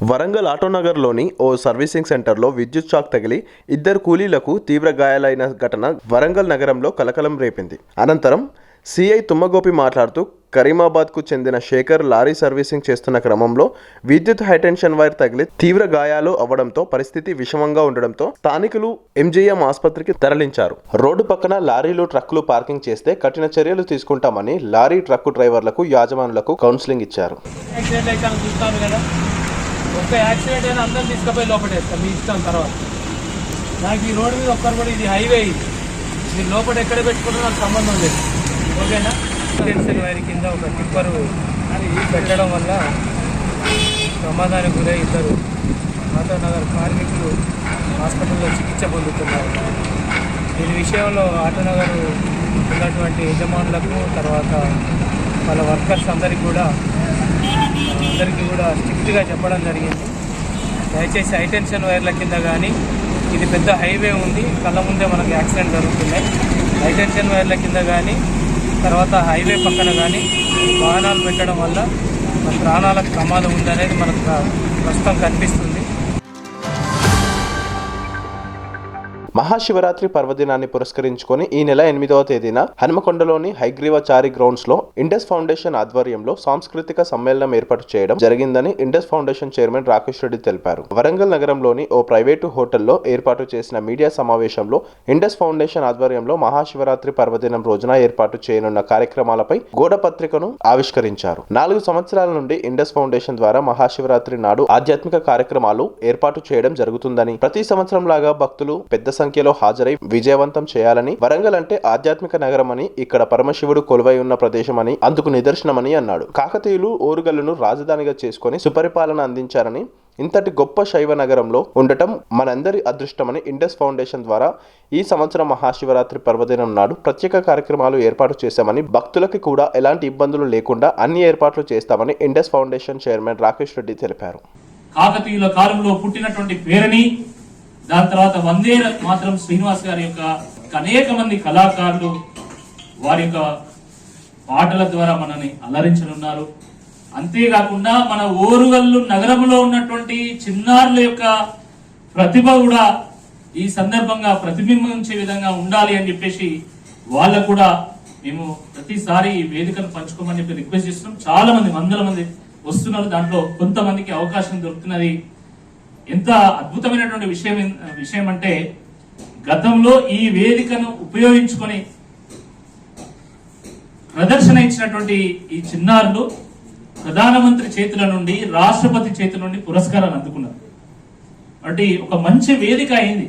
వరంగల్ ఆటోనగర్లోని ఓ servicing సెంటర్లో విద్యుత్ shock తగిలి ఇద్దరు కూలీలకు తీవ్ర గాయాలైన ఘటన వరంగల్ నగరంలో కలకలం రేపింది. అనంతరం సిఐ తుమ్మగోపి మాట్లాడుతూ కరీమాబాద్కు చెందిన శేఖర్ లారీ సర్వీసింగ్ చేస్తున్న క్రమంలో విద్యుత్ హైటెన్షన్ వైర్ తగిలి తీవ్ర గాయాలు అవ్వడంతో పరిస్థితి విషమంగా ఉండడంతో స్థానికులు ఎంజీఎం ఆసుపత్రికి తరలించారు. రోడ్డు పక్కన లారీలు ట్రక్కులు పార్కింగ్ చేస్తే కఠిన చర్యలు తీసుకుంటామని లారీ ట్రక్కు డ్రైవర్లకు యాజమానులకు కౌన్సిలింగ్ ఇచ్చారు. ఒక యాక్సిడెంట్ అయినా అందరం తీసుకుపోయి లోపడేస్తాం మీ ఇష్టం. తర్వాత నాకు ఈ రోడ్డు మీద ఒక్కరు కూడా ఇది హైవే, ఇది మీరు లోపల ఎక్కడ పెట్టుకుంటే నాకు సంబంధం లేదు. ఓకేనా? టెన్షన్ వైర్ కింద ఒక టిప్పరు పెట్టడం వల్ల ప్రమాదానికి గురై ఇద్దరు ఆటోనగర్ కార్మికులు హాస్పిటల్లో చికిత్స పొందుతున్నారు. దీని విషయంలో ఆటోనగర్ ఉన్నటువంటి యజమానులకు తర్వాత వాళ్ళ వర్కర్స్ అందరికీ కూడా స్ట్రిక్ట్గా చెప్పడం జరిగింది. దయచేసి హైటెన్షన్ వైర్ల కింద కానీ, ఇది పెద్ద హైవే ఉంది, కళ్ళ ముందే మనకు యాక్సిడెంట్ జరుగుతున్నాయి. హైటెన్షన్ వైర్ల కింద కానీ, తర్వాత హైవే పక్కన కానీ వాహనాలు పెట్టడం వల్ల మన ప్రాణాలకు ప్రమాదం ఉందనేది మనకు ప్రస్తుతం కనిపిస్తుంది. మహాశివరాత్రి పర్వదినాన్ని పురస్కరించుకొని ఈ నెల 8వ తేదీన హనుమకొండలోని హైగ్రీవచారి గ్రౌండ్స్ లో ఇండస్ ఫౌండేషన్ ఆధ్వర్యంలో సాంస్కృతిక సమ్మేళనం ఏర్పాటు చేయడం జరిగిందని Indus foundation chairman Rakesh Reddy తెలిపారు. వరంగల్ నగరంలోని ఓ ప్రైవేటు హోటల్లో ఏర్పాటు చేసిన మీడియా సమావేశంలో ఇండస్ ఫౌండేషన్ ఆధ్వర్యంలో మహాశివరాత్రి పర్వదినం రోజున ఏర్పాటు చేయనున్న కార్యక్రమాలపై గోడ పత్రికను ఆవిష్కరించారు. 4 సంవత్సరాల నుండి ఇండస్ ఫౌండేషన్ ద్వారా మహాశివరాత్రి నాడు ఆధ్యాత్మిక కార్యక్రమాలు ఏర్పాటు చేయడం జరుగుతుందని, ప్రతి సంవత్సరం లాగా భక్తులు పెద్ద సంఖ్యలో హాజరై విజయవంతం చేయాలని, వరంగల్ అంటే ఆధ్యాత్మిక నగరమని, ఇక్కడ పరమశివుడు కొలువై ఉన్న ప్రదేశమని అందుకు నిదర్శనమని అన్నాడు. కాకతీయులు ఓరుగల్లును రాజధానిగా చేసుకుని సుపరిపాలన అందించారని, ఇంతటి గొప్ప శైవ నగరంలో ఉండటం మనందరి అదృష్టమని ఇండస్ ఫౌండేషన్ ద్వారా ఈ సంవత్సరం మహాశివరాత్రి పర్వదినం నాడు ప్రత్యేక కార్యక్రమాలు ఏర్పాటు చేశామని, భక్తులకి కూడా ఎలాంటి ఇబ్బందులు లేకుండా అన్ని ఏర్పాట్లు చేస్తామని Indus foundation chairman Rakesh Reddy తెలిపారు. కాకతీయుల కాలంలో పుట్టినటువంటి పేరుని, దాని తర్వాత వందే మాత్రం శ్రీనివాస్ గారి యొక్క అనేక మంది కళాకారులు వారి యొక్క పాటల ద్వారా మనని అలరించనున్నారు. అంతేకాకుండా మన ఓరుగల్లు నగరంలో ఉన్నటువంటి చిన్నారుల యొక్క ప్రతిభ కూడా ఈ సందర్భంగా ప్రతిబింబించే విధంగా ఉండాలి అని చెప్పేసి వాళ్ళకు కూడా మేము ప్రతిసారి ఈ వేదికను పంచుకోమని చెప్పి రిక్వెస్ట్ చేస్తున్నాం. చాలా మంది, వందల మంది వస్తున్నారు. దాంట్లో కొంతమందికి అవకాశం దొరుకుతున్నది. ఎంత అద్భుతమైనటువంటి విషయం అంటే, గతంలో ఈ వేదికను ఉపయోగించుకొని ప్రదర్శన ఇచ్చినటువంటి ఈ చిన్నారులు ప్రధానమంత్రి చేతుల నుండి, రాష్ట్రపతి చేతుల నుండి పురస్కారాలు అందుకున్నారు. అంటే ఒక మంచి వేదిక అయింది.